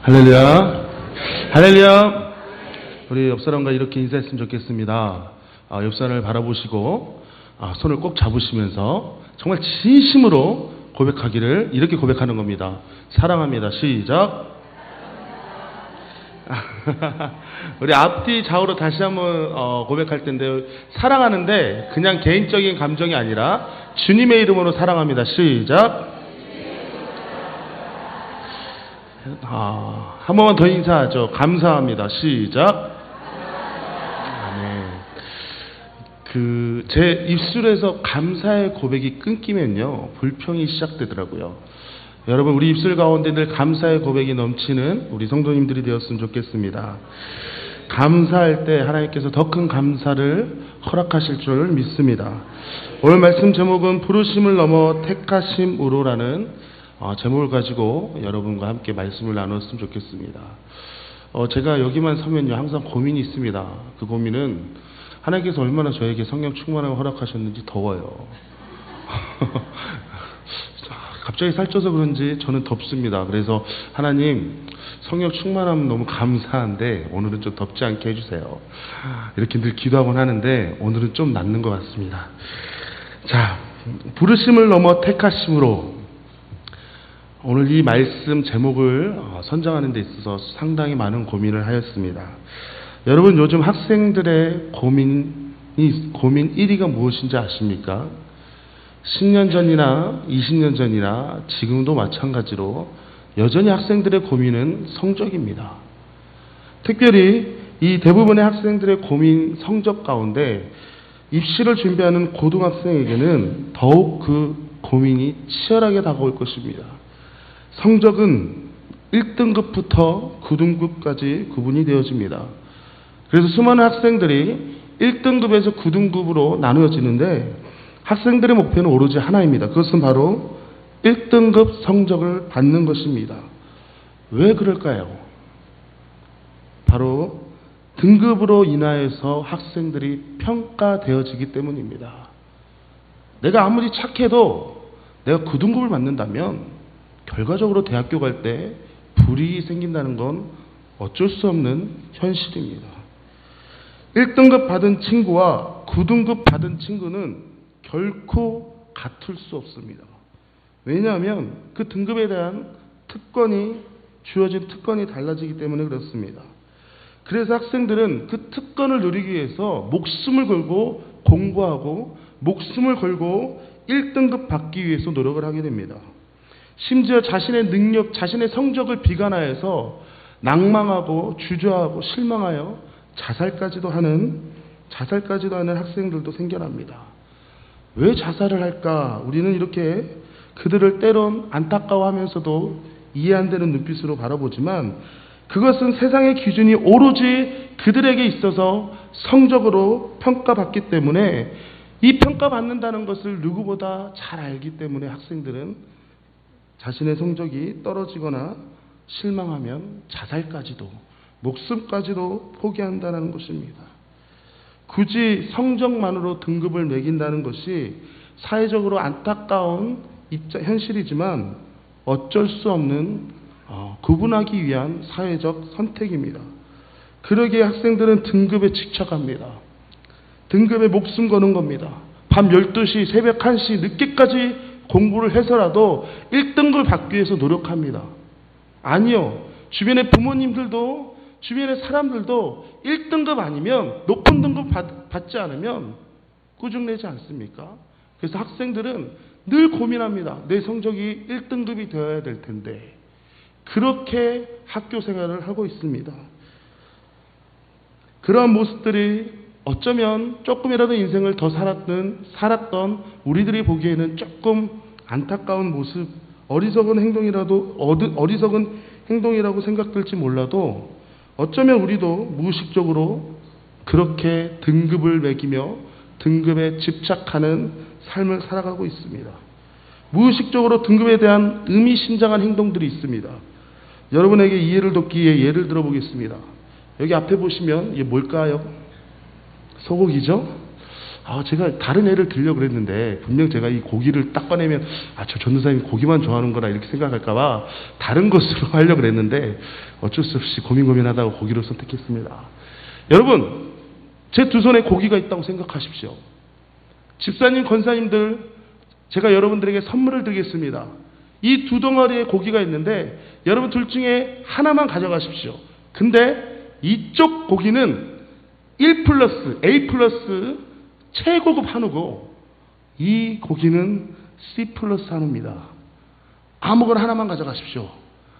할렐루야. 할렐루야. 우리 옆 사람과 이렇게 인사했으면 좋겠습니다. 옆 사람을 바라보시고 손을 꼭 잡으시면서 정말 진심으로 고백하기를 이렇게 고백하는 겁니다. 사랑합니다. 시작. 우리 앞뒤 좌우로 다시 한번 고백할 텐데요. 사랑하는데 그냥 개인적인 감정이 아니라 주님의 이름으로 사랑합니다. 시작. 한 번만 더 인사하죠. 감사합니다. 시작. 제 입술에서 감사의 고백이 끊기면요, 불평이 시작되더라고요. 여러분, 우리 입술 가운데 늘 감사의 고백이 넘치는 우리 성도님들이 되었으면 좋겠습니다. 감사할 때 하나님께서 더 큰 감사를 허락하실 줄 믿습니다. 오늘 말씀 제목은 부르심을 넘어 택하심으로라는 제목을 가지고 여러분과 함께 말씀을 나눴으면 좋겠습니다. 제가 여기만 서면요, 항상 고민이 있습니다. 그 고민은 하나님께서 얼마나 저에게 성령 충만함을 허락하셨는지 더워요. 갑자기 살쪄서 그런지 저는 덥습니다. 그래서 하나님, 성령 충만함은 너무 감사한데 오늘은 좀 덥지 않게 해주세요. 이렇게 늘 기도하곤 하는데 오늘은 좀 낫는 것 같습니다. 자, 부르심을 넘어 택하심으로, 오늘 이 말씀 제목을 선정하는 데 있어서 상당히 많은 고민을 하였습니다. 여러분, 요즘 학생들의 고민 1위가 무엇인지 아십니까? 10년 전이나 20년 전이나 지금도 마찬가지로 여전히 학생들의 고민은 성적입니다. 특별히 이 대부분의 학생들의 고민 성적 가운데 입시를 준비하는 고등학생에게는 더욱 그 고민이 치열하게 다가올 것입니다. 성적은 1등급부터 9등급까지 구분이 되어집니다. 그래서 수많은 학생들이 1등급에서 9등급으로 나누어지는데 학생들의 목표는 오로지 하나입니다. 그것은 바로 1등급 성적을 받는 것입니다. 왜 그럴까요? 바로 등급으로 인하여서 학생들이 평가되어지기 때문입니다. 내가 아무리 착해도 내가 9등급을 받는다면 결과적으로 대학교 갈 때 불이익이 생긴다는 건 어쩔 수 없는 현실입니다. 1등급 받은 친구와 9등급 받은 친구는 결코 같을 수 없습니다. 왜냐하면 그 등급에 대한 주어진 특권이 달라지기 때문에 그렇습니다. 그래서 학생들은 그 특권을 누리기 위해서 목숨을 걸고 공부하고 목숨을 걸고 1등급 받기 위해서 노력을 하게 됩니다. 심지어 자신의 능력, 자신의 성적을 비관하여서 낭망하고 주저하고 실망하여 자살까지도 하는 학생들도 생겨납니다. 왜 자살을 할까? 우리는 이렇게 그들을 때론 안타까워하면서도 이해 안 되는 눈빛으로 바라보지만 그것은 세상의 기준이 오로지 그들에게 있어서 성적으로 평가받기 때문에 이 평가받는다는 것을 누구보다 잘 알기 때문에 학생들은 자신의 성적이 떨어지거나 실망하면 자살까지도, 목숨까지도 포기한다는 것입니다. 굳이 성적만으로 등급을 매긴다는 것이 사회적으로 안타까운 현실이지만 어쩔 수 없는 구분하기 위한 사회적 선택입니다. 그러기에 학생들은 등급에 집착합니다. 등급에 목숨 거는 겁니다. 밤 12시, 새벽 1시 늦게까지 공부를 해서라도 1등급을 받기 위해서 노력합니다. 아니요. 주변의 부모님들도, 주변의 사람들도 1등급 아니면, 높은 등급 받지 않으면 꾸중내지 않습니까? 그래서 학생들은 늘 고민합니다. 내 성적이 1등급이 되어야 될 텐데. 그렇게 학교 생활을 하고 있습니다. 그러한 모습들이 어쩌면 조금이라도 인생을 더 살았던 우리들이 보기에는 조금 안타까운 모습, 어리석은 행동이라고 생각될지 몰라도 어쩌면 우리도 무의식적으로 그렇게 등급을 매기며 등급에 집착하는 삶을 살아가고 있습니다. 무의식적으로 등급에 대한 의미심장한 행동들이 있습니다. 여러분에게 이해를 돕기 위해 예를 들어보겠습니다. 여기 앞에 보시면 이게 뭘까요? 소고기죠? 제가 다른 예를 들려고 그랬는데 분명 제가 이 고기를 딱 꺼내면 저 전도사님이 고기만 좋아하는 거라 이렇게 생각할까봐 다른 것으로 하려고 그랬는데 어쩔 수 없이 고민하다가 고기를 선택했습니다. 여러분, 제 두 손에 고기가 있다고 생각하십시오. 집사님, 권사님들, 제가 여러분들에게 선물을 드리겠습니다. 이 두 덩어리의 고기가 있는데 여러분 둘 중에 하나만 가져가십시오. 근데 이쪽 고기는 1 플러스 A 플러스 최고급 한우고 이 고기는 C 플러스 한우입니다. 아무거나 하나만 가져가십시오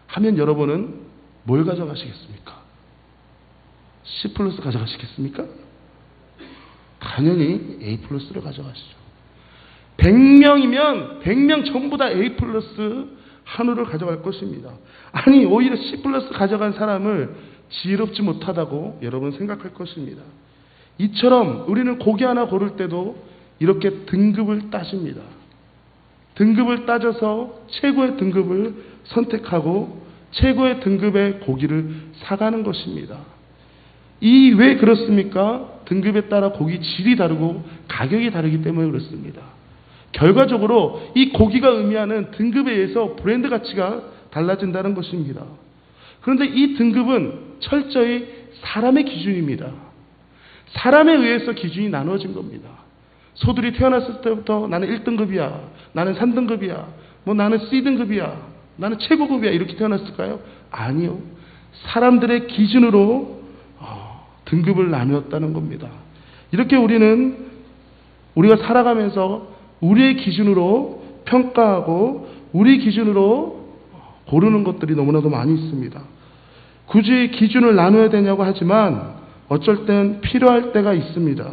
하면 여러분은 뭘 가져가시겠습니까? C 플러스 가져가시겠습니까? 당연히 A 플러스를 가져가시죠. 100명이면 100명 전부 다 A 플러스 한우를 가져갈 것입니다. 아니, 오히려 C 플러스 가져간 사람을 지혜롭지 못하다고 여러분 생각할 것입니다. 이처럼 우리는 고기 하나 고를 때도 이렇게 등급을 따집니다. 등급을 따져서 최고의 등급을 선택하고 최고의 등급의 고기를 사가는 것입니다. 왜 그렇습니까? 등급에 따라 고기 질이 다르고 가격이 다르기 때문에 그렇습니다. 결과적으로 이 고기가 의미하는 등급에 의해서 브랜드 가치가 달라진다는 것입니다. 그런데 이 등급은 철저히 사람의 기준입니다. 사람에 의해서 기준이 나눠진 겁니다. 소들이 태어났을 때부터 나는 1등급이야, 나는 3등급이야, 나는 C등급이야, 나는 최고급이야 이렇게 태어났을까요? 아니요. 사람들의 기준으로 등급을 나누었다는 겁니다. 이렇게 우리가 살아가면서 우리의 기준으로 평가하고 우리 기준으로 고르는 것들이 너무나도 많이 있습니다. 굳이 기준을 나눠야 되냐고 하지만 어쩔 땐 필요할 때가 있습니다.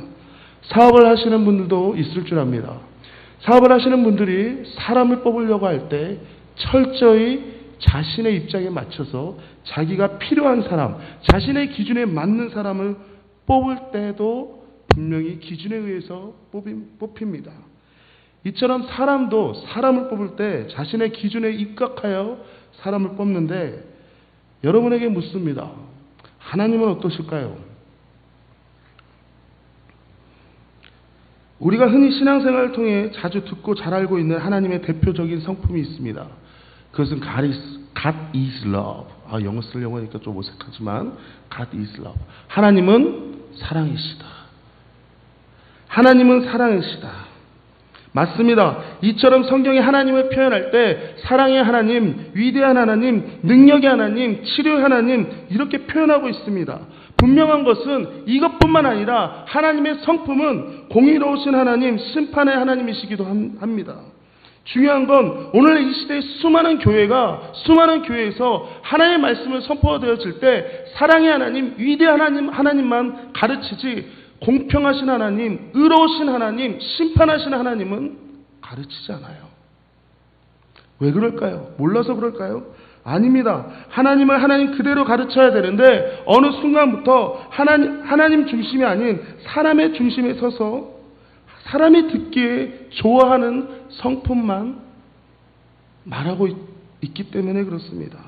사업을 하시는 분들도 있을 줄 압니다. 사업을 하시는 분들이 사람을 뽑으려고 할 때 철저히 자신의 입장에 맞춰서 자기가 필요한 사람, 자신의 기준에 맞는 사람을 뽑을 때도 분명히 기준에 의해서 뽑힙니다. 이처럼 사람도 사람을 뽑을 때 자신의 기준에 입각하여 사람을 뽑는데 여러분에게 묻습니다. 하나님은 어떠실까요? 우리가 흔히 신앙생활을 통해 자주 듣고 잘 알고 있는 하나님의 대표적인 성품이 있습니다. 그것은 God is love. 영어 쓰려고 하니까 좀 어색하지만 God is love. 하나님은 사랑이시다. 하나님은 사랑이시다. 맞습니다. 이처럼 성경이 하나님을 표현할 때 사랑의 하나님, 위대한 하나님, 능력의 하나님, 치료의 하나님 이렇게 표현하고 있습니다. 분명한 것은 이것뿐만 아니라 하나님의 성품은 공의로우신 하나님, 심판의 하나님이시기도 합니다. 중요한 건 오늘 이 시대의 수많은 교회에서 하나님의 말씀을 선포되어질 때 사랑의 하나님, 위대한 하나님만 가르치지 공평하신 하나님, 의로우신 하나님, 심판하신 하나님은 가르치지 않아요. 왜 그럴까요? 몰라서 그럴까요? 아닙니다. 하나님을 하나님 그대로 가르쳐야 되는데 어느 순간부터 하나님 중심이 아닌 사람의 중심에 서서 사람이 듣기에 좋아하는 성품만 말하고 있기 때문에 그렇습니다.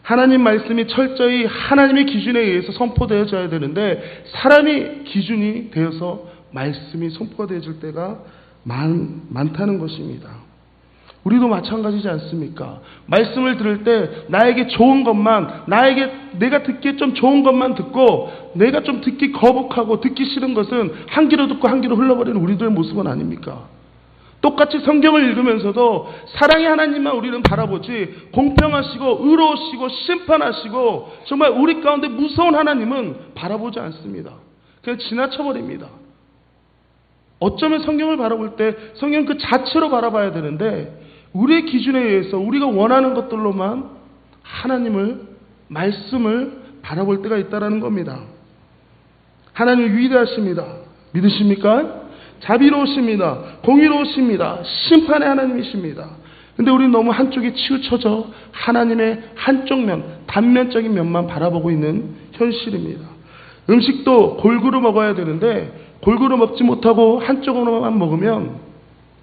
하나님 말씀이 철저히 하나님의 기준에 의해서 선포되어져야 되는데 사람이 기준이 되어서 말씀이 선포되어질 때가 많다는 것입니다. 우리도 마찬가지지 않습니까? 말씀을 들을 때 나에게 좋은 것만, 내가 듣기에 좀 좋은 것만 듣고 내가 좀 듣기 거북하고 듣기 싫은 것은 한 귀로 듣고 한 귀로 흘러버리는 우리들의 모습은 아닙니까? 똑같이 성경을 읽으면서도 사랑의 하나님만 우리는 바라보지 공평하시고 의로우시고 심판하시고 정말 우리 가운데 무서운 하나님은 바라보지 않습니다. 그냥 지나쳐버립니다. 어쩌면 성경을 바라볼 때 성경 그 자체로 바라봐야 되는데 우리의 기준에 의해서 우리가 원하는 것들로만 말씀을 바라볼 때가 있다는 겁니다. 하나님 위대하십니다. 믿으십니까? 자비로우십니다. 공의로우십니다. 심판의 하나님이십니다. 근데 우리는 너무 한쪽에 치우쳐져 하나님의 한쪽 면, 단면적인 면만 바라보고 있는 현실입니다. 음식도 골고루 먹어야 되는데 골고루 먹지 못하고 한쪽으로만 먹으면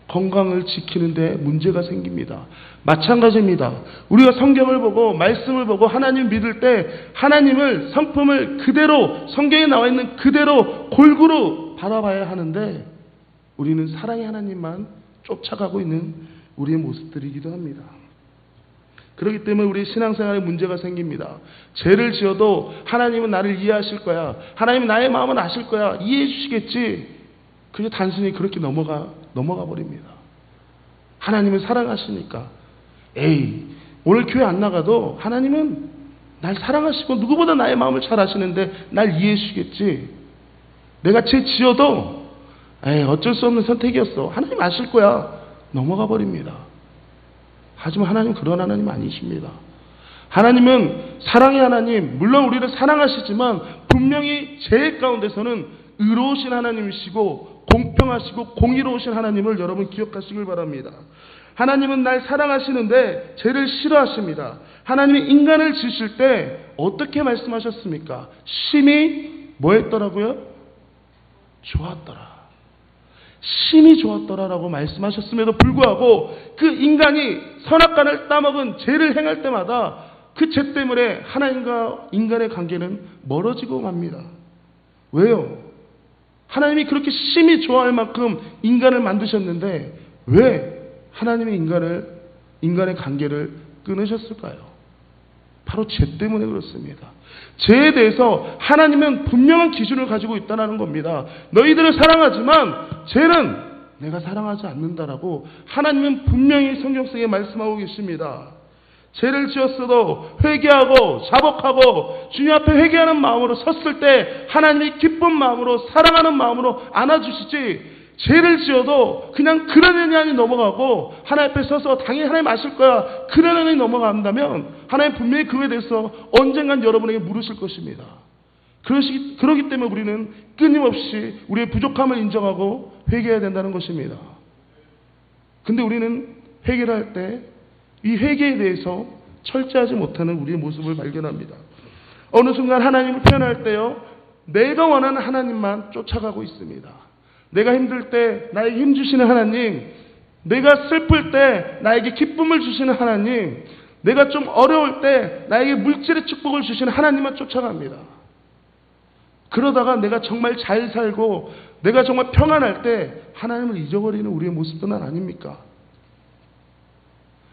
건강을 지키는데 문제가 생깁니다. 마찬가지입니다. 우리가 성경을 보고 말씀을 보고 하나님을 믿을 때 하나님을 성품을 그대로 성경에 나와 있는 그대로 골고루 바라봐야 하는데 우리는 사랑의 하나님만 쫓아가고 있는 우리의 모습들이기도 합니다. 그렇기 때문에 우리 신앙생활에 문제가 생깁니다. 죄를 지어도 하나님은 나를 이해하실 거야. 하나님은 나의 마음을 아실 거야. 이해해 주시겠지. 그게 단순히 그렇게 넘어가 버립니다. 하나님은 사랑하시니까. 에이, 오늘 교회 안 나가도 하나님은 날 사랑하시고 누구보다 나의 마음을 잘 아시는데 날 이해해 주시겠지. 내가 죄 지어도 어쩔 수 없는 선택이었어. 하나님 아실 거야. 넘어가 버립니다. 하지만 하나님은 그런 하나님 아니십니다. 하나님은 사랑의 하나님, 물론 우리를 사랑하시지만 분명히 죄 가운데서는 의로우신 하나님이시고 공평하시고 공의로우신 하나님을 여러분 기억하시길 바랍니다. 하나님은 날 사랑하시는데 죄를 싫어하십니다. 하나님이 인간을 지으실 때 어떻게 말씀하셨습니까? 심히 뭐 했더라고요? 좋았더라. 심히 좋았더라라고 말씀하셨음에도 불구하고 그 인간이 선악과를 따먹은 죄를 행할 때마다 그 죄 때문에 하나님과 인간의 관계는 멀어지고 맙니다. 왜요? 하나님이 그렇게 심히 좋아할 만큼 인간을 만드셨는데 왜 하나님이 인간의 관계를 끊으셨을까요? 바로 죄 때문에 그렇습니다. 죄에 대해서 하나님은 분명한 기준을 가지고 있다는 겁니다. 너희들을 사랑하지만 죄는 내가 사랑하지 않는다라고 하나님은 분명히 성경속에 말씀하고 계십니다. 죄를 지었어도 회개하고 자복하고 주님 앞에 회개하는 마음으로 섰을 때 하나님이 기쁜 마음으로 사랑하는 마음으로 안아주시지, 죄를 지어도 그냥 그러려니 하니 넘어가고 하나님 앞에 서서 당연히 하나님 아실 거야 그러려니 넘어간다면 하나님 분명히 그에 대해서 언젠간 여러분에게 물으실 것입니다. 그렇기 때문에 우리는 끊임없이 우리의 부족함을 인정하고 회개해야 된다는 것입니다. 근데 우리는 회개를 할 때 이 회개에 대해서 철저하지 못하는 우리의 모습을 발견합니다. 어느 순간 하나님을 표현할 때요, 내가 원하는 하나님만 쫓아가고 있습니다. 내가 힘들 때 나에게 힘 주시는 하나님, 내가 슬플 때 나에게 기쁨을 주시는 하나님, 내가 좀 어려울 때 나에게 물질의 축복을 주시는 하나님만 쫓아갑니다. 그러다가 내가 정말 잘 살고 내가 정말 평안할 때 하나님을 잊어버리는 우리의 모습들은 아닙니까?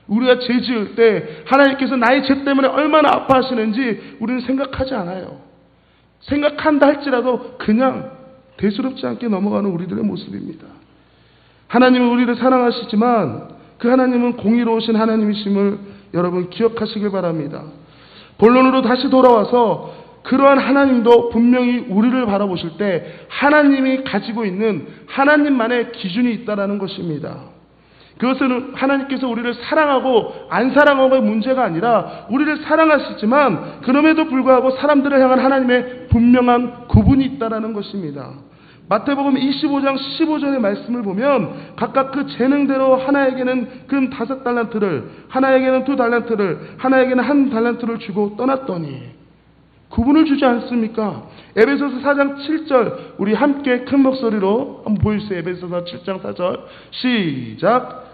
우리가 죄 지을 때 하나님께서 나의 죄 때문에 얼마나 아파하시는지 우리는 생각하지 않아요. 생각한다 할지라도 그냥 대수롭지 않게 넘어가는 우리들의 모습입니다. 하나님은 우리를 사랑하시지만 그 하나님은 공의로우신 하나님이심을 여러분 기억하시길 바랍니다. 본론으로 다시 돌아와서 그러한 하나님도 분명히 우리를 바라보실 때 하나님이 가지고 있는 하나님만의 기준이 있다는 것입니다. 그것은 하나님께서 우리를 사랑하고 안 사랑하고의 문제가 아니라 우리를 사랑하시지만 그럼에도 불구하고 사람들을 향한 하나님의 분명한 구분이 있다는 것입니다. 마태복음 25장 15절의 말씀을 보면 각각 그 재능대로 하나에게는 금 5달란트를, 하나에게는 2달란트를, 하나에게는 1달란트를 주고 떠났더니 구분을 주지 않습니까? 에베소서 4장 7절 우리 함께 큰 목소리로 한번 보여주세요. 에베소서 7장 4절 시작.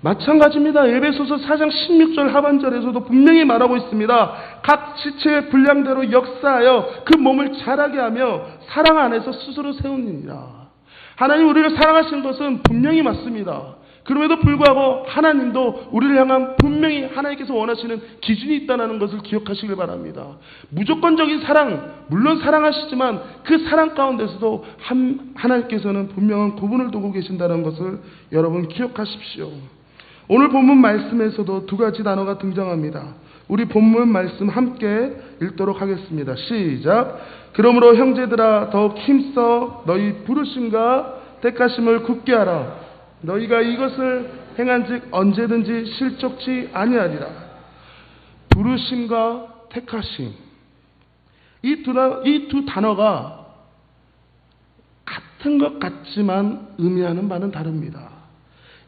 마찬가지입니다. 에베소서 4장 16절 하반절에서도 분명히 말하고 있습니다. 각 지체의 분량대로 역사하여 그 몸을 자라게 하며 사랑 안에서 스스로 세우느니라. 하나님 우리를 사랑하시는 것은 분명히 맞습니다. 그럼에도 불구하고 하나님도 우리를 향한 분명히 하나님께서 원하시는 기준이 있다는 것을 기억하시길 바랍니다. 무조건적인 사랑, 물론 사랑하시지만 그 사랑 가운데서도 하나님께서는 분명한 구분을 두고 계신다는 것을 여러분 기억하십시오. 오늘 본문 말씀에서도 2가지 단어가 등장합니다. 우리 본문 말씀 함께 읽도록 하겠습니다. 시작. 그러므로 형제들아 더욱 힘써 너희 부르심과 택하심을 굳게 하라. 너희가 이것을 행한즉 언제든지 실족치 아니하리라. 부르심과 택하심, 이 두 단어가 같은 것 같지만 의미하는 바는 다릅니다.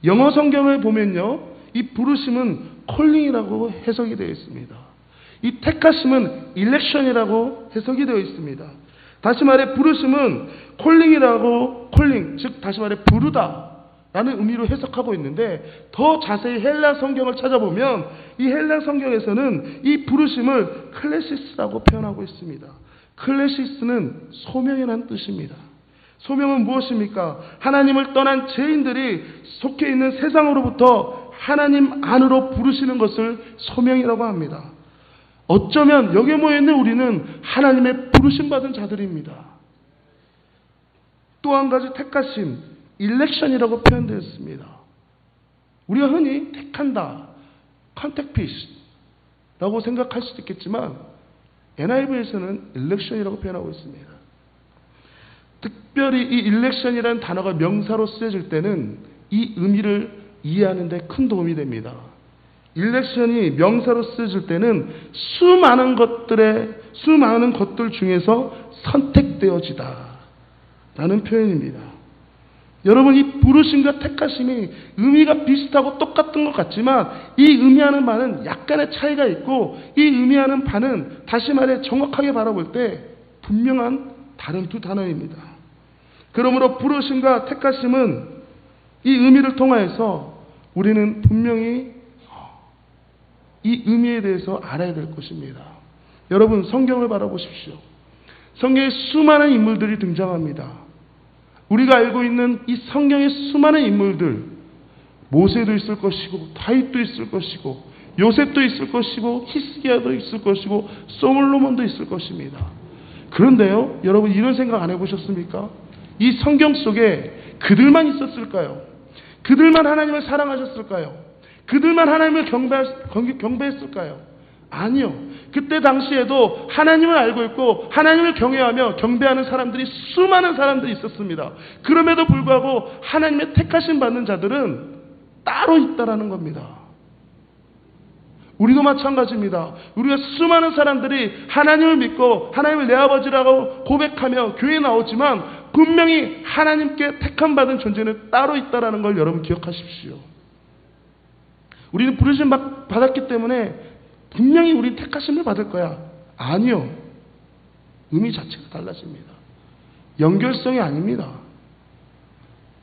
영어 성경을 보면요, 이 부르심은 콜링이라고 해석이 되어 있습니다. 이 택하심은 일렉션이라고 해석이 되어 있습니다. 다시 말해 부르심은 콜링, 즉 다시 말해 부르다, 라는 의미로 해석하고 있는데, 더 자세히 헬라 성경을 찾아보면 이 헬라 성경에서는 이 부르심을 클레시스라고 표현하고 있습니다. 클레시스는 소명이라는 뜻입니다. 소명은 무엇입니까? 하나님을 떠난 죄인들이 속해 있는 세상으로부터 하나님 안으로 부르시는 것을 소명이라고 합니다. 어쩌면 여기에 모여있는 우리는 하나님의 부르심받은 자들입니다. 또 한 가지 택하심, 일렉션이라고 표현되었습니다. 우리가 흔히 택한다, 컨택피스라고 생각할 수도 있겠지만 NIV에서는 일렉션이라고 표현하고 있습니다. 특별히 이 일렉션이라는 단어가 명사로 쓰여질 때는 이 의미를 이해하는 데 큰 도움이 됩니다. 일렉션이 명사로 쓰여질 때는 수많은 것들 중에서 선택되어지다 라는 표현입니다. 여러분, 이 부르심과 택하심이 의미가 비슷하고 똑같은 것 같지만 이 의미하는 바는 약간의 차이가 있고, 이 의미하는 바는 다시 말해 정확하게 바라볼 때 분명한 다른 두 단어입니다. 그러므로 부르심과 택하심은 이 의미를 통하여서 우리는 분명히 이 의미에 대해서 알아야 될 것입니다. 여러분, 성경을 바라보십시오. 성경에 수많은 인물들이 등장합니다. 우리가 알고 있는 이 성경의 수많은 인물들, 모세도 있을 것이고 다윗도 있을 것이고 요셉도 있을 것이고 히스기야도 있을 것이고 솔로몬도 있을 것입니다. 그런데요, 여러분, 이런 생각 안 해보셨습니까? 이 성경 속에 그들만 있었을까요? 그들만 하나님을 사랑하셨을까요? 그들만 하나님을 경배했을까요? 아니요. 그때 당시에도 하나님을 알고 있고 하나님을 경외하며 경배하는 사람들이, 수많은 사람들이 있었습니다. 그럼에도 불구하고 하나님의 택하심 받는 자들은 따로 있다라는 겁니다. 우리도 마찬가지입니다. 우리가 수많은 사람들이 하나님을 믿고 하나님을 내 아버지라고 고백하며 교회에 나오지만 분명히 하나님께 택함 받은 존재는 따로 있다라는 걸 여러분 기억하십시오. 우리는 부르심 받았기 때문에 분명히 우리 택하심을 받을 거야. 아니요. 의미 자체가 달라집니다. 연결성이 아닙니다.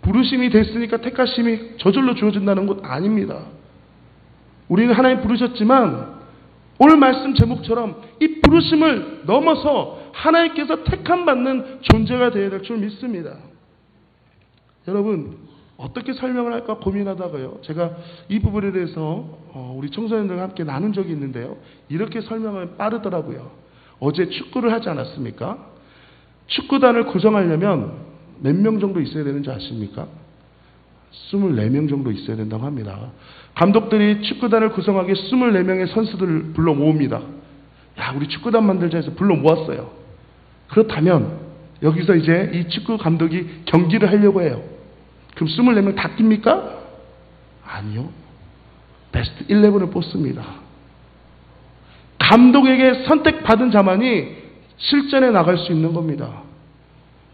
부르심이 됐으니까 택하심이 저절로 주어진다는 것 아닙니다. 우리는 하나님 부르셨지만 오늘 말씀 제목처럼 이 부르심을 넘어서 하나님께서 택함 받는 존재가 되어야 될 줄 믿습니다. 여러분, 어떻게 설명을 할까 고민하다가요, 제가 이 부분에 대해서 우리 청소년들과 함께 나눈 적이 있는데요, 이렇게 설명하면 빠르더라고요. 어제 축구를 하지 않았습니까? 축구단을 구성하려면 몇 명 정도 있어야 되는지 아십니까? 24명 정도 있어야 된다고 합니다. 감독들이 축구단을 구성하기 24명의 선수들을 불러 모읍니다. 야, 우리 축구단 만들자 해서 불러 모았어요. 그렇다면 여기서 이제 이 축구 감독이 경기를 하려고 해요. 그럼 24명 다 낍니까? 아니요. 베스트 11을 뽑습니다. 감독에게 선택받은 자만이 실전에 나갈 수 있는 겁니다.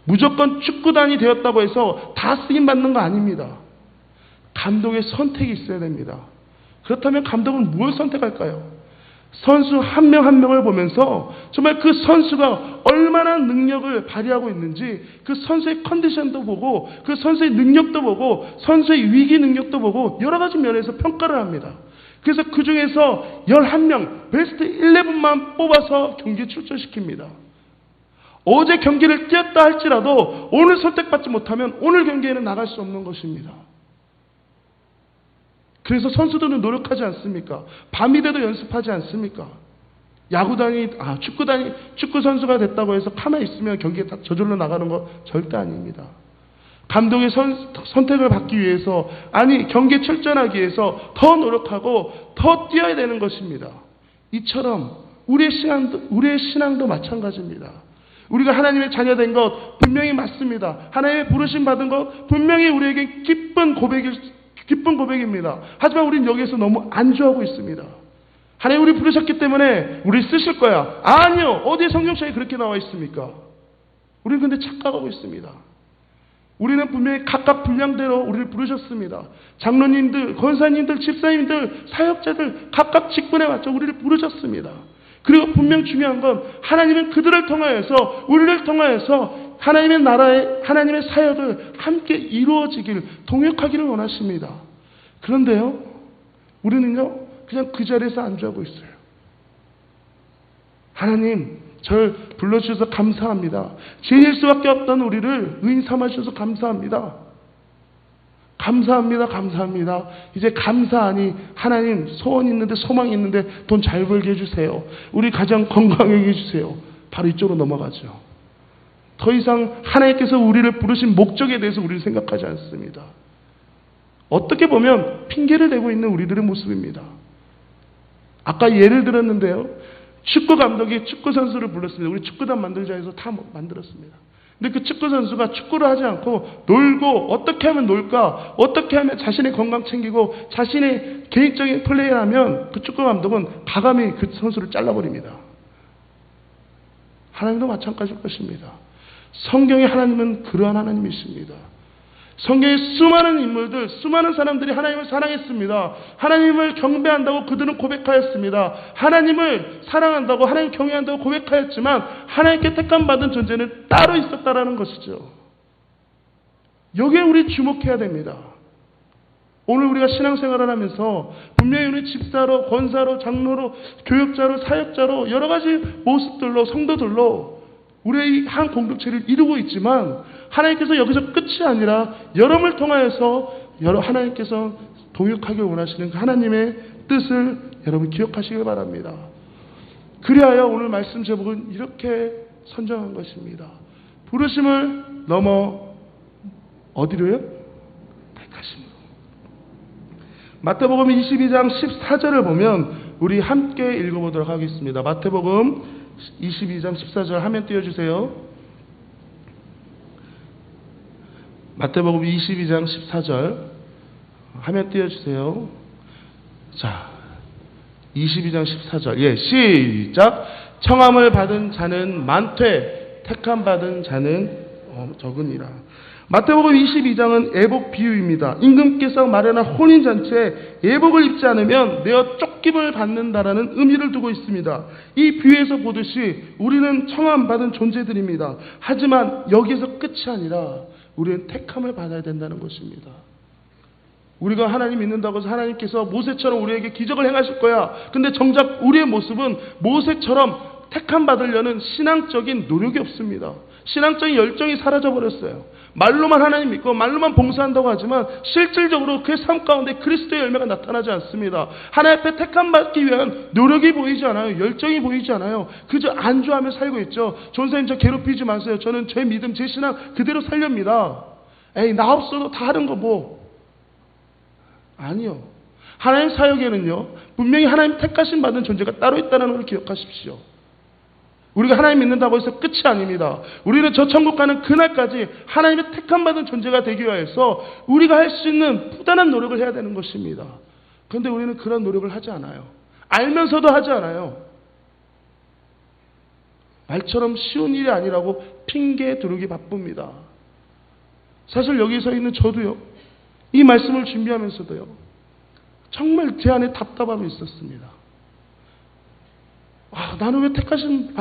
무조건 축구단이 되었다고 해서 다 쓰임받는 거 아닙니다. 감독의 선택이 있어야 됩니다. 그렇다면 감독은 무엇을 선택할까요? 선수 한 명 한 명을 보면서 정말 그 선수가 얼마나 능력을 발휘하고 있는지, 그 선수의 컨디션도 보고 그 선수의 능력도 보고 선수의 위기 능력도 보고 여러 가지 면에서 평가를 합니다. 그래서 그 중에서 11명, 베스트 11만 뽑아서 경기에 출전시킵니다. 어제 경기를 뛰었다 할지라도 오늘 선택받지 못하면 오늘 경기에는 나갈 수 없는 것입니다. 그래서 선수들은 노력하지 않습니까? 밤이 돼도 연습하지 않습니까? 축구 선수가 됐다고 해서 가만히 있으면 경기에 다 저절로 나가는 거 절대 아닙니다. 감독의 선택을 받기 위해서, 아니 경기에 출전하기 위해서 더 노력하고 더 뛰어야 되는 것입니다. 이처럼 우리의 신앙도 마찬가지입니다. 우리가 하나님의 자녀된 것 분명히 맞습니다. 하나님의 부르심 받은 것 분명히 우리에게 기쁜 고백입니다. 하지만 우리는 여기에서 너무 안주하고 있습니다. 하나님 우리 부르셨기 때문에 우리 쓰실 거야. 아니요. 어디에 성경책에 그렇게 나와 있습니까? 우리는 근데 착각하고 있습니다. 우리는 분명히 각각 분량대로 우리를 부르셨습니다. 장로님들, 권사님들, 집사님들, 사역자들 각각 직분에 맞춰 우리를 부르셨습니다. 그리고 분명 중요한 건 하나님은 그들을 통하여서, 우리를 통하여서 하나님의 나라의 하나님의 사역을 함께 이루어지길 동역하기를 원하십니다. 그런데요, 우리는요 그냥 그 자리에서 안주하고 있어요. 하나님, 절 불러주셔서 감사합니다. 죄인일 수밖에 없던 우리를 의인 삼아주셔서 감사합니다. 감사합니다. 감사합니다. 이제 감사하니 하나님, 소원 있는데 소망 있는데 돈 잘 벌게 해주세요. 우리 가정 건강하게 해주세요. 바로 이쪽으로 넘어가죠. 더 이상 하나님께서 우리를 부르신 목적에 대해서 우리를 생각하지 않습니다. 어떻게 보면 핑계를 대고 있는 우리들의 모습입니다. 아까 예를 들었는데요, 축구 감독이 축구 선수를 불렀습니다. 우리 축구단 만들자 해서 다 만들었습니다. 근데 그 축구 선수가 축구를 하지 않고 놀고, 어떻게 하면 놀까, 어떻게 하면 자신의 건강 챙기고 자신의 개인적인 플레이를 하면 그 축구 감독은 과감히 그 선수를 잘라버립니다. 하나님도 마찬가지일 것입니다. 성경의 하나님은 그러한 하나님이십니다. 성경의 수많은 인물들, 수많은 사람들이 하나님을 사랑했습니다. 하나님을 경배한다고 그들은 고백하였습니다. 하나님을 사랑한다고, 하나님 경외한다고 고백하였지만 하나님께 택함받은 존재는 따로 있었다라는 것이죠. 여기에 우리 주목해야 됩니다. 오늘 우리가 신앙생활을 하면서 분명히 우리 집사로, 권사로, 장로로, 교역자로, 사역자로 여러 가지 모습들로, 성도들로 우리의 한 공동체를 이루고 있지만 하나님께서 여기서 끝이 아니라 여러분을 통하여서 하나님께서 동역하길 원하시는 그 하나님의 뜻을 여러분 기억하시길 바랍니다. 그리하여 오늘 말씀 제목은 이렇게 선정한 것입니다. 부르심을 넘어 어디로요? 택하심으로. 마태복음 22장 14절을 보면 우리 함께 읽어보도록 하겠습니다. 마태복음 22장 14절 화면 띄워주세요. 마태복음 22장 14절 화면 띄워주세요. 자, 22장 14절. 예, 시작. 청함을 받은 자는 많되 택함 받은 자는 적으니라. 마태복음 22장은 애복 비유입니다. 임금께서 마련한 혼인잔치에 애복을 입지 않으면 내어 쫓김을 받는다라는 의미를 두고 있습니다. 이 비유에서 보듯이 우리는 청함받은 존재들입니다. 하지만 여기서 끝이 아니라 우리는 택함을 받아야 된다는 것입니다. 우리가 하나님 믿는다고 해서 하나님께서 모세처럼 우리에게 기적을 행하실 거야. 근데 정작 우리의 모습은 모세처럼 택함 받으려는 신앙적인 노력이 없습니다. 신앙적인 열정이 사라져버렸어요. 말로만 하나님 믿고 말로만 봉사한다고 하지만 실질적으로 그의 삶 가운데 그리스도의 열매가 나타나지 않습니다. 하나님 앞에 택함 받기 위한 노력이 보이지 않아요. 열정이 보이지 않아요. 그저 안주하며 살고 있죠. 전사님 저 괴롭히지 마세요. 저는 제 믿음, 제 신앙 그대로 살렵니다. 에이, 나 없어도 다 하는 거 뭐. 아니요. 하나님 사역에는요, 분명히 하나님 택하심 받은 존재가 따로 있다는 걸 기억하십시오. 우리가 하나님 믿는다고 해서 끝이 아닙니다. 우리는 저 천국 가는 그날까지 하나님의 택함 받은 존재가 되기 위해서 우리가 할 수 있는 부단한 노력을 해야 되는 것입니다. 그런데 우리는 그런 노력을 하지 않아요. 알면서도 하지 않아요. 말처럼 쉬운 일이 아니라고 핑계 두르기 바쁩니다. 사실 여기 서 있는 저도요, 이 말씀을 준비하면서도요, 정말 제 안에 답답함이 있었습니다. 나는 왜 택하심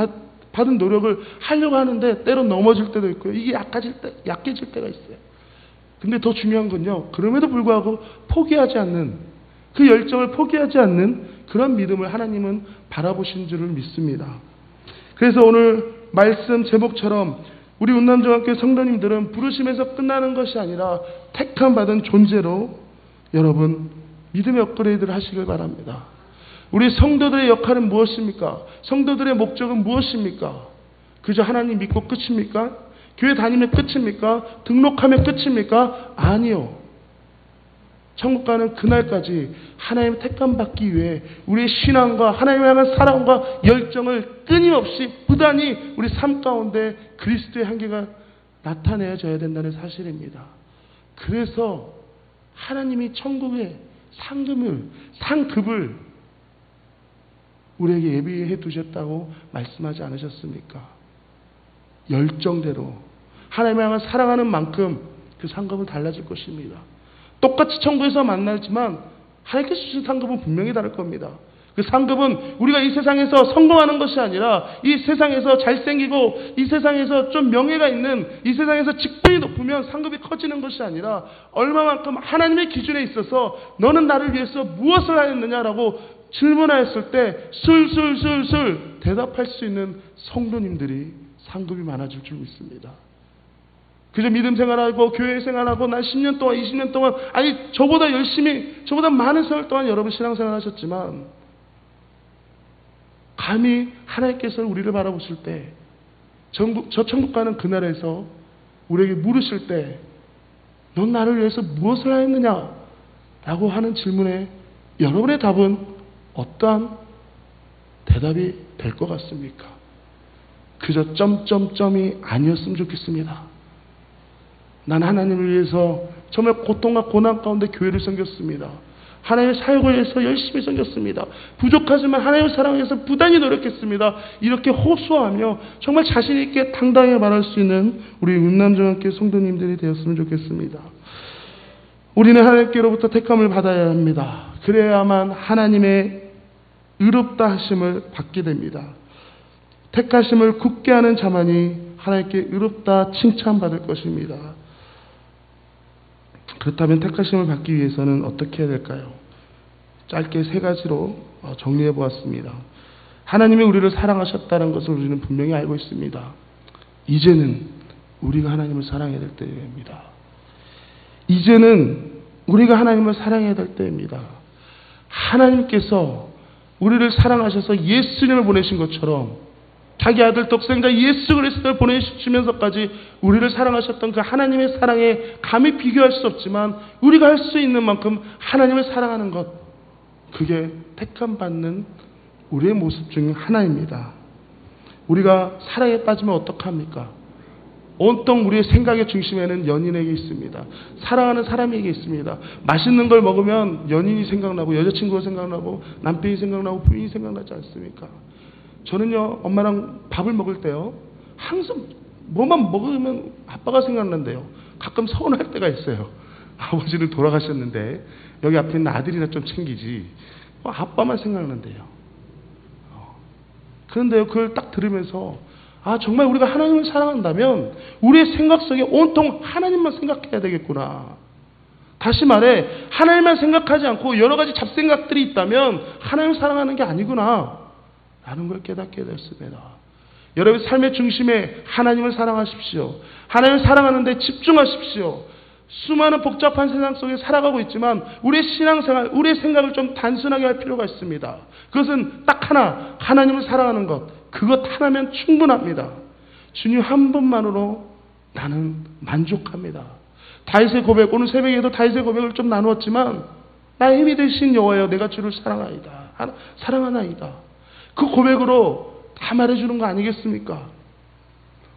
받은 노력을 하려고 하는데 때로 넘어질 때도 있고요. 이게 약해질 때가 있어요. 근데 더 중요한 건요, 그럼에도 불구하고 포기하지 않는, 그 열정을 포기하지 않는 그런 믿음을 하나님은 바라보신 줄을 믿습니다. 그래서 오늘 말씀 제목처럼 우리 운남중학교 성도님들은 부르심에서 끝나는 것이 아니라 택함 받은 존재로 여러분 믿음의 업그레이드를 하시길 바랍니다. 우리 성도들의 역할은 무엇입니까? 성도들의 목적은 무엇입니까? 그저 하나님 믿고 끝입니까? 교회 다니면 끝입니까? 등록하면 끝입니까? 아니요. 천국 가는 그날까지 하나님의 택함 받기 위해 우리의 신앙과 하나님을 향한 사랑과 열정을 끊임없이 부단히 우리 삶 가운데 그리스도의 한계가 나타내어져야 된다는 사실입니다. 그래서 하나님이 천국의 상급을 우리에게 예비해 두셨다고 말씀하지 않으셨습니까? 열정대로 하나님을 향한 사랑하는 만큼 그 상급은 달라질 것입니다. 똑같이 천국에서 만나지만 하나님께서 주신 상급은 분명히 다를 겁니다. 그 상급은 우리가 이 세상에서 성공하는 것이 아니라 이 세상에서 잘생기고 이 세상에서 좀 명예가 있는 이 세상에서 직분이 높으면 상급이 커지는 것이 아니라 얼마만큼 하나님의 기준에 있어서 너는 나를 위해서 무엇을 하였느냐라고 질문하였을 때 술술술술 대답할 수 있는 성도님들이 상급이 많아질 줄 믿습니다. 그저 믿음 생활하고 교회 생활하고 난 10년 동안 20년 동안 아니 저보다 열심히 저보다 많은 세월 동안 여러분 신앙생활 하셨지만 감히 하나님께서 우리를 바라보실 때 저 천국 가는 그날에서 우리에게 물으실 때 넌 나를 위해서 무엇을 하였느냐 라고 하는 질문에 여러분의 답은 어떠한 대답이 될 것 같습니까? 그저 점점점이 아니었으면 좋겠습니다. 난 하나님을 위해서 정말 고통과 고난 가운데 교회를 섬겼습니다. 하나님의 사역을 위해서 열심히 섬겼습니다. 부족하지만 하나님의 사랑을 위해서 부단히 노력했습니다. 이렇게 호소하며 정말 자신 있게 당당히 말할 수 있는 우리 운남정학교 성도님들이 되었으면 좋겠습니다. 우리는 하나님께로부터 택함을 받아야 합니다. 그래야만 하나님의 의롭다 하심을 받게 됩니다. 택하심을 굳게 하는 자만이 하나님께 의롭다 칭찬받을 것입니다. 그렇다면 택하심을 받기 위해서는 어떻게 해야 될까요? 짧게 3가지로 정리해 보았습니다. 하나님이 우리를 사랑하셨다는 것을 우리는 분명히 알고 있습니다. 이제는 우리가 하나님을 사랑해야 될 때입니다. 이제는 우리가 하나님을 사랑해야 될 때입니다. 하나님께서 우리를 사랑하셔서 예수님을 보내신 것처럼 자기 아들 독생자 예수 그리스도를 보내주시면서까지 우리를 사랑하셨던 그 하나님의 사랑에 감히 비교할 수 없지만 우리가 할 수 있는 만큼 하나님을 사랑하는 것, 그게 택함받는 우리의 모습 중 하나입니다. 우리가 사랑에 빠지면 어떡합니까? 온통 우리의 생각의 중심에는 연인에게 있습니다. 사랑하는 사람에게 있습니다. 맛있는 걸 먹으면 연인이 생각나고 여자친구가 생각나고 남편이 생각나고 부인이 생각나지 않습니까? 저는요, 엄마랑 밥을 먹을 때요, 항상 뭐만 먹으면 아빠가 생각난대요. 가끔 서운할 때가 있어요. 아버지는 돌아가셨는데 여기 앞에 있는 아들이나 좀 챙기지. 아빠만 생각난대요. 그런데요, 그걸 딱 들으면서 정말 우리가 하나님을 사랑한다면 우리의 생각 속에 온통 하나님만 생각해야 되겠구나. 다시 말해, 하나님만 생각하지 않고 여러 가지 잡생각들이 있다면 하나님을 사랑하는 게 아니구나 라는 걸 깨닫게 됐습니다. 여러분의 삶의 중심에 하나님을 사랑하십시오. 하나님을 사랑하는 데 집중하십시오. 수많은 복잡한 세상 속에 살아가고 있지만 우리의 신앙생활, 우리의 생각을 좀 단순하게 할 필요가 있습니다. 그것은 딱 하나, 하나님을 사랑하는 것. 그것 하나면 충분합니다. 주님 한 분만으로 나는 만족합니다. 다윗의 고백, 오늘 새벽에도 다윗의 고백을 좀 나누었지만 나의 힘이 되신 여호와여 내가 주를 사랑하나이다. 그 고백으로 다 말해주는 거 아니겠습니까?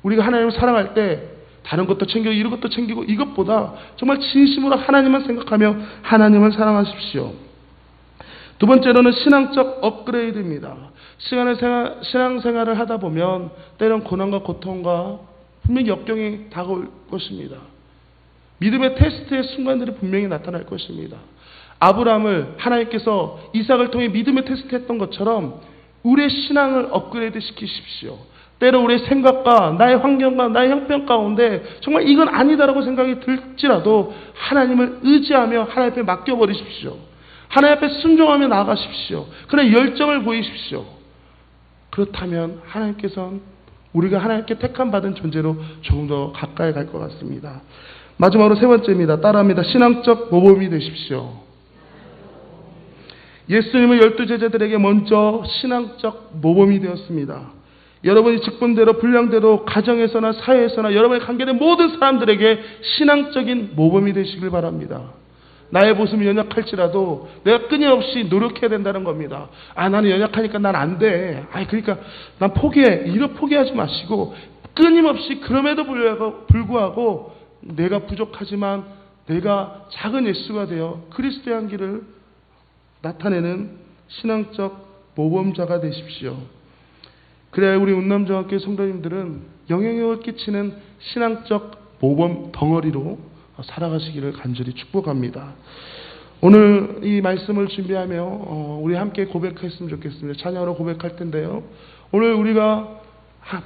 우리가 하나님을 사랑할 때 다른 것도 챙기고 이런 것도 챙기고 이것보다 정말 진심으로 하나님만 생각하며 하나님을 사랑하십시오. 두 번째로는 신앙적 업그레이드입니다. 신앙생활을 하다 보면 때론 고난과 고통과 분명히 역경이 다가올 것입니다. 믿음의 테스트의 순간들이 분명히 나타날 것입니다. 아브라함을 하나님께서 이삭을 통해 믿음의 테스트했던 것처럼 우리의 신앙을 업그레이드 시키십시오. 때로 우리의 생각과 나의 환경과 나의 형편 가운데 정말 이건 아니다라고 생각이 들지라도 하나님을 의지하며 하나님 앞에 맡겨버리십시오. 하나님 앞에 순종하며 나아가십시오. 그러나 열정을 보이십시오. 그렇다면 하나님께서는 우리가 하나님께 택함받은 존재로 조금 더 가까이 갈 것 같습니다. 마지막으로 3번째입니다. 따라합니다. 신앙적 모범이 되십시오. 예수님은 12제자들에게 먼저 신앙적 모범이 되었습니다. 여러분이 직분대로 분량대로 가정에서나 사회에서나 여러분의 관계된 모든 사람들에게 신앙적인 모범이 되시길 바랍니다. 나의 모습이 연약할지라도 내가 끊임없이 노력해야 된다는 겁니다. 나는 연약하니까 난 안 돼. 그러니까 난 포기해. 이렇게 포기하지 마시고 끊임없이 그럼에도 불구하고 내가 부족하지만 내가 작은 예수가 되어 그리스도의 향기를 나타내는 신앙적 모범자가 되십시오. 그래야 우리 운남정학교 성도님들은 영향력을 끼치는 신앙적 모범 덩어리로 살아가시기를 간절히 축복합니다. 오늘 이 말씀을 준비하며 우리 함께 고백했으면 좋겠습니다. 찬양으로 고백할 텐데요. 오늘 우리가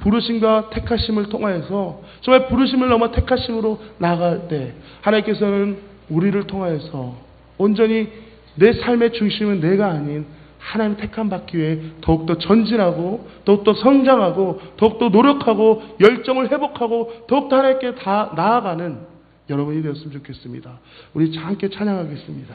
부르심과 택하심을 통하여서 정말 부르심을 넘어 택하심으로 나아갈 때 하나님께서는 우리를 통하여서 온전히 내 삶의 중심은 내가 아닌 하나님 택함 받기 위해 더욱더 전진하고 더욱더 성장하고 더욱더 노력하고 열정을 회복하고 더욱더 하나님께 다 나아가는 여러분이 되었으면 좋겠습니다. 우리 함께 찬양하겠습니다.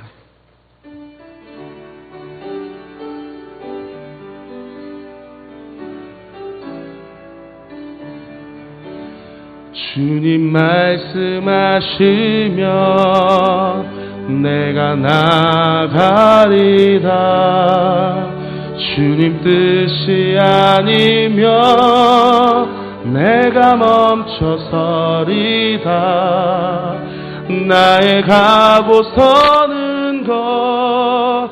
주님 말씀하시면 내가 나가리다. 주님 뜻이 아니면 내가 멈춰서리다. 나의 가고 서는 것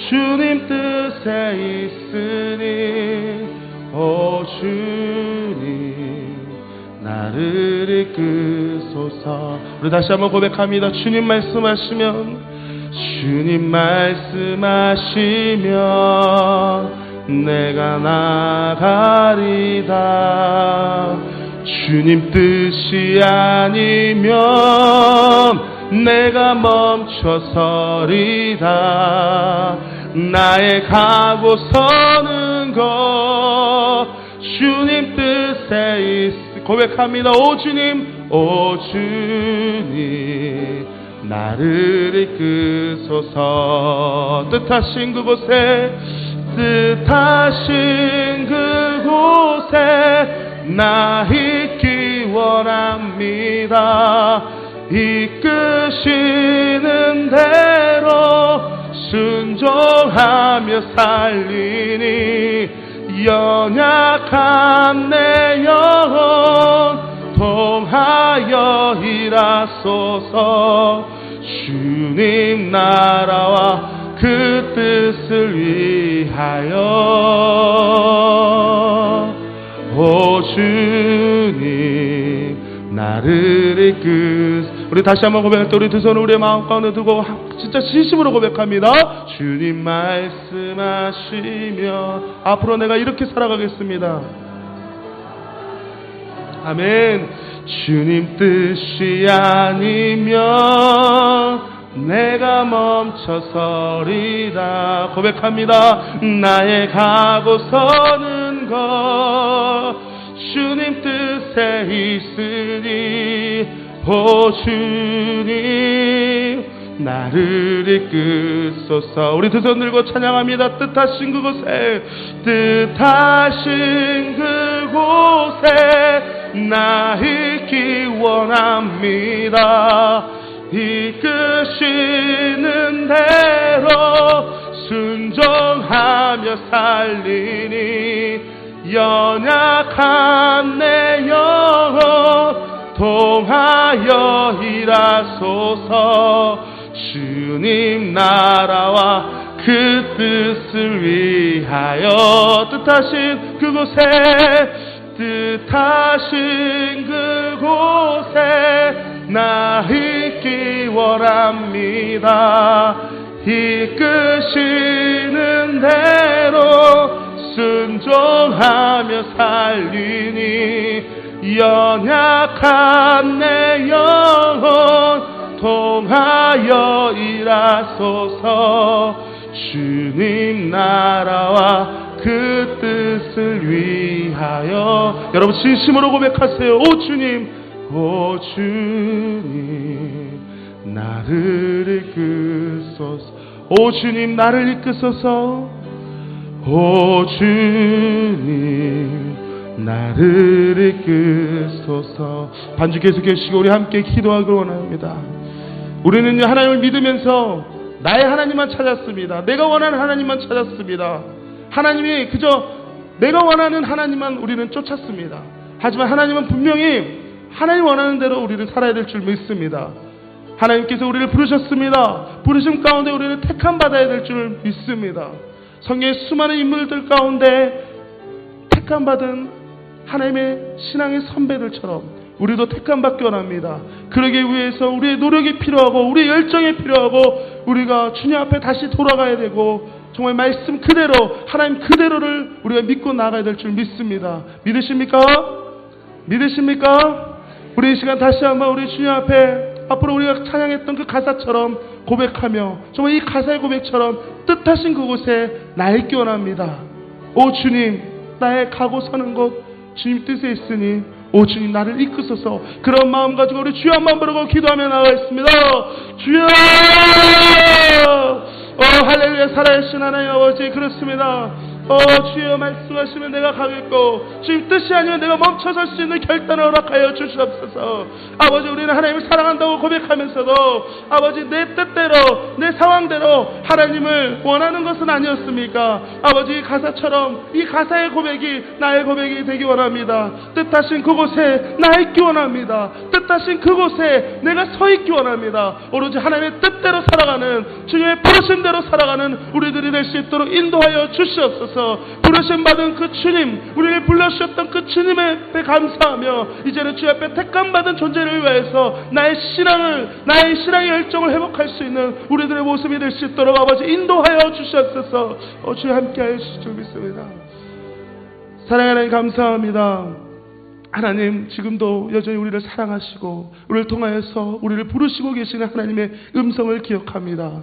주님 뜻에 있으니 오 주님 나를 이끄소서. 우리 다시 한번 고백합니다. 주님 말씀하시면 내가 나가리다. 주님 뜻이 아니면 내가 멈춰서리다. 나의 가고 서는 것 주님 뜻에 있으 고백합니다. 오 주님 나를 이끄소서. 뜻하신 그곳에 나 있기 원합니다. 이끄시는 대로 순종하며 살리니 연약한 내 영혼 통하여 일하소서. 주님 나라와 그 뜻을 위하여 오 주님 나를 이끄소서. 우리 다시 한번 고백할 때 우리 두 손을 우리의 마음 가운데 두고 진짜 진심으로 고백합니다. 주님 말씀하시며 앞으로 내가 이렇게 살아가겠습니다. 아멘. 주님 뜻이 아니면 내가 멈춰서리다. 고백합니다. 나의 가고 서는 것 주님 뜻에 있으니 오 주님 나를 이끄소서. 우리 두 손 들고 찬양합니다. 뜻하신 그곳에 나 있기 원합니다. 이끄시는 대로 순종하며 살리니 연약한 내 영혼 통하여 일하소서. 주님 나라와 그 뜻을 위하여 뜻하신 그곳에 나 있기 원합니다. 이끄시는 대로 순종하며 살리니 연약한 내 영혼 통하여 일하소서. 주님 나라와 그 뜻을 위하여. 여러분 진심으로 고백하세요. 오 주님 나를 이끄소서. 오 주님 나를 이끄소서. 오 주님 나를 이끄소서. 반주 계속 계시고 우리 함께 기도하길 원합니다. 우리는 하나님을 믿으면서 나의 하나님만 찾았습니다. 내가 원하는 하나님만 찾았습니다. 하나님이 그저 내가 원하는 하나님만 우리는 쫓았습니다. 하지만 하나님은 분명히 하나님 원하는 대로 우리를 살아야 될 줄 믿습니다. 하나님께서 우리를 부르셨습니다. 부르심 가운데 우리는 택함 받아야 될 줄 믿습니다. 성경의 수많은 인물들 가운데 택함 받은 하나님의 신앙의 선배들처럼 우리도 택함 받기 원합니다. 그러기 위해서 우리의 노력이 필요하고 우리의 열정이 필요하고 우리가 주님 앞에 다시 돌아가야 되고 정말 말씀 그대로 하나님 그대로를 우리가 믿고 나가야 될 줄 믿습니다. 믿으십니까? 믿으십니까? 우리 이 시간 다시 한번 우리 주님 앞에 앞으로 우리가 찬양했던 그 가사처럼 고백하며 정말 이 가사의 고백처럼 뜻하신 그곳에 나 있기 원합니다. 오 주님, 나의 가고 서는 곳 주님 뜻에 있으니 오 주님 나를 이끄소서. 그런 마음 가지고 우리 주여 한번 부르고 기도하며 나가겠습니다. 주여, 할렐루야. 살아계신 하나님 아버지, 그렇습니다. 주여 말씀하시면 내가 가겠고 주님 뜻이 아니면 내가 멈춰설 수 있는 결단을 허락하여 주시옵소서. 아버지, 우리는 하나님을 사랑한다고 고백하면서도 아버지 내 뜻대로 내 상황대로 하나님을 원하는 것은 아니었습니까? 아버지, 가사처럼 이 가사의 고백이 나의 고백이 되기 원합니다. 뜻하신 그곳에 나 있기 원합니다. 뜻하신 그곳에 내가 서 있기 원합니다. 오로지 하나님의 뜻대로 살아가는 주님의 부르심대로 살아가는 우리들이 될 수 있도록 인도하여 주시옵소서. 부르심 받은 그 주님, 우리를 불러주셨던 그 주님의 앞에 감사하며 이제는 주 앞에 택감 받은 존재를 위해서 나의 신앙의 열정을 회복할 수 있는 우리들의 모습이 될 수 있도록 아버지 인도하여 주시옵소서. 주여 함께하여 주실 줄 믿습니다. 사랑하는 하나님 감사합니다. 하나님, 지금도 여전히 우리를 사랑하시고 우리를 통하여서 우리를 부르시고 계시는 하나님의 음성을 기억합니다.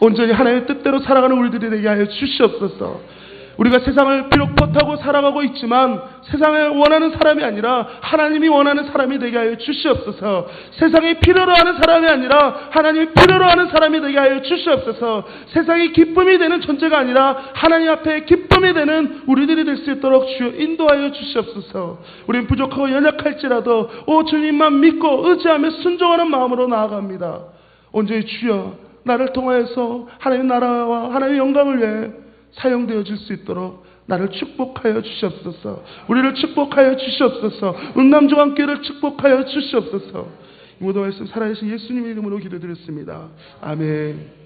온전히 하나님의 뜻대로 살아가는 우리들이 되게 하여 주시옵소서. 우리가 세상을 비록 버타고 살아가고 있지만 세상을 원하는 사람이 아니라 하나님이 원하는 사람이 되게 하여 주시옵소서. 세상이 필요로 하는 사람이 아니라 하나님이 필요로 하는 사람이 되게 하여 주시옵소서. 세상이 기쁨이 되는 존재가 아니라 하나님 앞에 기쁨이 되는 우리들이 될 수 있도록 주여 인도하여 주시옵소서. 우리는 부족하고 연약할지라도 오 주님만 믿고 의지하며 순종하는 마음으로 나아갑니다. 온전히 주여 나를 통하여서 하나님의 나라와 하나님의 영광을 위해 사용되어질 수 있도록 나를 축복하여 주시옵소서. 우리를 축복하여 주시옵소서. 음남중앙교회를 축복하여 주시옵소서. 이 모든 말씀 살아계신 예수님의 이름으로 기도드렸습니다. 아멘.